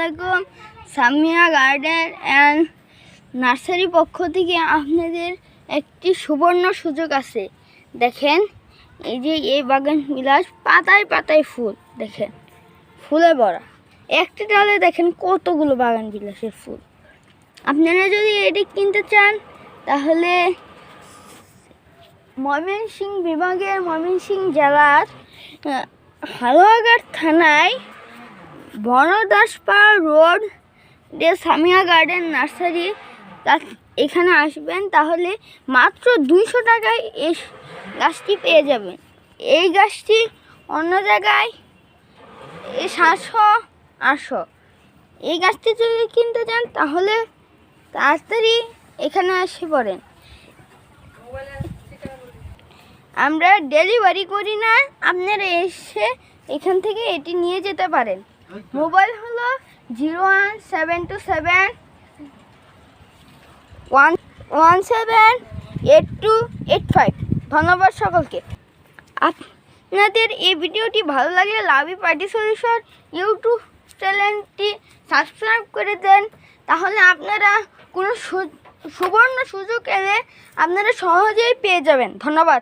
আলাইকুম। Samia garden and nursery পক্ষ থেকে আপনাদের একটি সুবর্ণ সুযোগ আছে। দেখেন, এই যে এই বাগান বিলাস পাতায় পাতায় ফুল, দেখেন ফুলে ভরা। একটি ডালে দেখেন কতগুলো বাগান বিলাসের ফুল। আপনারা যদি এটি কিনতে চান তাহলে ময়মনসিংহ বিভাগের ময়মনসিংহ জেলার হালুয়াঘাট থানায় বনদাসপাড়া রোড সামিয়া গার্ডেন নার্সারি, এখানে আসবেন তাহলে মাত্র 200 টাকায় এই গাছটি পেয়ে যাবেন। এই গাছটি অন্য জায়গায় 700-800। এই গাছটি যদি কিনতে চান তাহলে তাড়াতাড়ি এখানে এসে পড়েন। আমরা ডেলিভারি করি না, আপনারা এসে এখান থেকে এটি নিয়ে যেতে পারেন। মোবাইল হলো 01727178285। ধন্যবাদ সকলকে। আপনাদের এই ভিডিওটি ভালো লাগলে লাভি পার্টি সলিউশন ইউটিউব চ্যানেলটি সাবস্ক্রাইব করে দেন, তাহলে আপনারা কোনো সুবর্ণ সুযোগ এলে আপনারা সহজেই পেয়ে যাবেন। ধন্যবাদ।